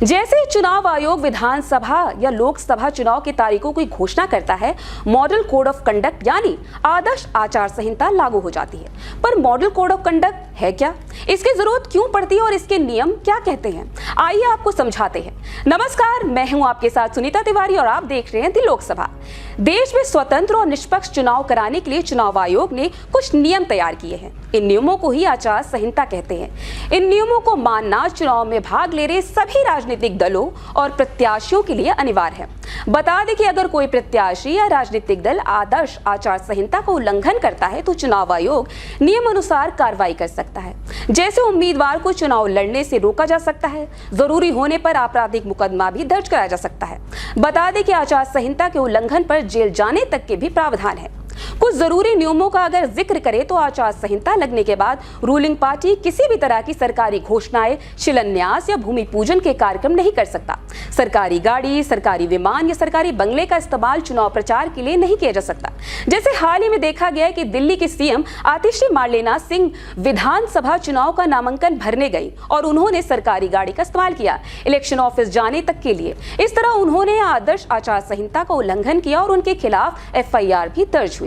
जैसे चुनाव आयोग विधानसभा या लोकसभा चुनाव की तारीखों की घोषणा करता है, मॉडल कोड ऑफ कंडक्ट यानी आदर्श आचार संहिता लागू हो जाती है। पर मॉडल कोड ऑफ कंडक्ट है क्या, इसकी जरूरत क्यों पड़ती है और इसके नियम क्या कहते हैं, आइए आपको समझाते हैं। नमस्कार, मैं हूं आपके साथ सुनीता तिवारी और आप देख रहे हैं दी लोकसभा। देश में स्वतंत्र और निष्पक्ष चुनाव कराने के लिए चुनाव आयोग ने कुछ नियम तैयार किए हैं। इन नियमों को ही आचार संहिता कहते हैं। इन नियमों को मानना चुनाव में भाग ले रहे सभी राजनीतिक दलों और प्रत्याशियों के लिए अनिवार्य है। बता दें कि अगर कोई प्रत्याशी या राजनीतिक दल आदर्श आचार संहिता का उल्लंघन करता है तो चुनाव आयोग नियम अनुसार कार्रवाई कर सकता है। जैसे उम्मीदवार को चुनाव लड़ने से रोका जा सकता है, जरूरी होने पर आपराधिक मुकदमा भी दर्ज कराया जा सकता है। बता दें कि आचार संहिता के उल्लंघन पर जेल जाने तक के भी प्रावधान है। कुछ जरूरी नियमों का अगर जिक्र करें तो आचार संहिता लगने के बाद रूलिंग पार्टी किसी भी तरह की सरकारी घोषणाएं, शिलान्यास या भूमि पूजन के कार्यक्रम नहीं कर सकता। सरकारी गाड़ी, सरकारी विमान या सरकारी बंगले का इस्तेमाल चुनाव प्रचार के लिए नहीं किया जा सकता। जैसे हाल ही में देखा गया कि दिल्ली की सीएम आतिशी मार्लेना सिंह विधानसभा चुनाव का नामांकन भरने गई और उन्होंने सरकारी गाड़ी का इस्तेमाल किया इलेक्शन ऑफिस जाने तक के लिए। इस तरह उन्होंने आदर्श आचार संहिता का उल्लंघन किया और उनके खिलाफ FIR भी दर्ज हुई।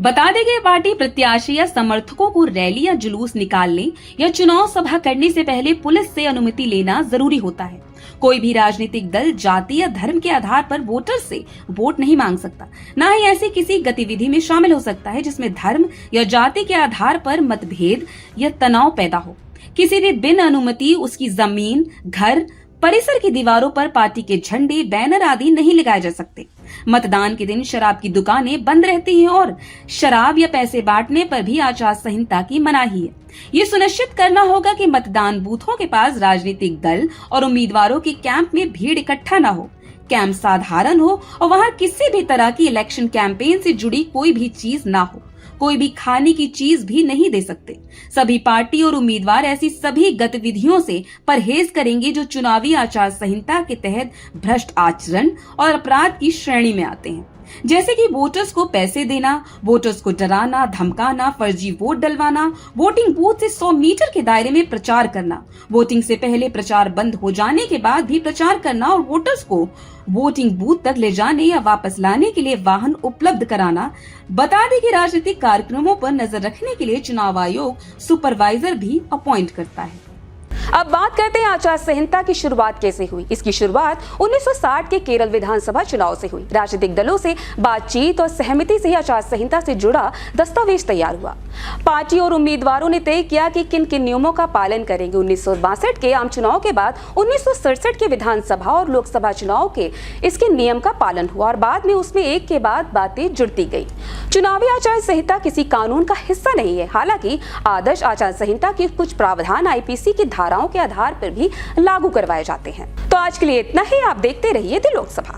बता दें कि पार्टी प्रत्याशी या समर्थकों को रैली या जुलूस निकालने या चुनाव सभा करने से पहले पुलिस से अनुमति लेना जरूरी होता है। कोई भी राजनीतिक दल जाति या धर्म के आधार पर वोटर से वोट नहीं मांग सकता। न ही ऐसी किसी गतिविधि में शामिल हो सकता है जिसमें धर्म या जाति के आधार पर मतभेद या तनाव पैदा हो। किसी भी बिन अनुमति उसकी जमीन, घर, परिसर की दीवारों पर पार्टी के झंडे, बैनर आदि नहीं लगाए जा सकते। मतदान के दिन शराब की दुकानें बंद रहती हैं और शराब या पैसे बांटने पर भी आचार संहिता की मनाही है। ये सुनिश्चित करना होगा कि मतदान बूथों के पास राजनीतिक दल और उम्मीदवारों के कैंप में भीड़ इकट्ठा न हो। कैंप साधारण हो और वहां किसी भी तरह की इलेक्शन कैंपेन से जुड़ी कोई भी चीज ना हो। कोई भी खाने की चीज भी नहीं दे सकते। सभी पार्टी और उम्मीदवार ऐसी सभी गतिविधियों से परहेज करेंगे जो चुनावी आचार संहिता के तहत भ्रष्ट आचरण और अपराध की श्रेणी में आते हैं। जैसे कि वोटर्स को पैसे देना, वोटर्स को डराना, धमकाना, फर्जी वोट डलवाना, वोटिंग बूथ से 100 मीटर के दायरे में प्रचार करना, वोटिंग से पहले प्रचार बंद हो जाने के बाद भी प्रचार करना और वोटर्स को वोटिंग बूथ तक ले जाने या वापस लाने के लिए वाहन उपलब्ध कराना। बता दें कि राजनीतिक कार्यक्रमों पर नजर रखने के लिए चुनाव आयोग सुपरवाइजर भी अपॉइंट करता है। अब बात करते हैं आचार संहिता की शुरुआत कैसे हुई। इसकी शुरुआत 1960 के केरल विधानसभा चुनाव से हुई। राजनीतिक दलों से बातचीत और सहमति से ही आचार संहिता से जुड़ा दस्तावेज तैयार हुआ। पार्टी और उम्मीदवारों ने तय किया कि किन किन नियमों का पालन करेंगे। 1962 के आम चुनाव के बाद 1967 के विधानसभा और लोकसभा चुनाव के इसके नियम का पालन हुआ और बाद में उसमें एक के बाद बातें जुड़ती गई। चुनावी आचार संहिता किसी कानून का हिस्सा नहीं है। हालांकि आदर्श आचार संहिता के कुछ प्रावधान IPC की धाराओं के आधार पर भी लागू करवाए जाते हैं। तो आज के लिए इतना ही। आप देखते रहिए दी लोकसभा।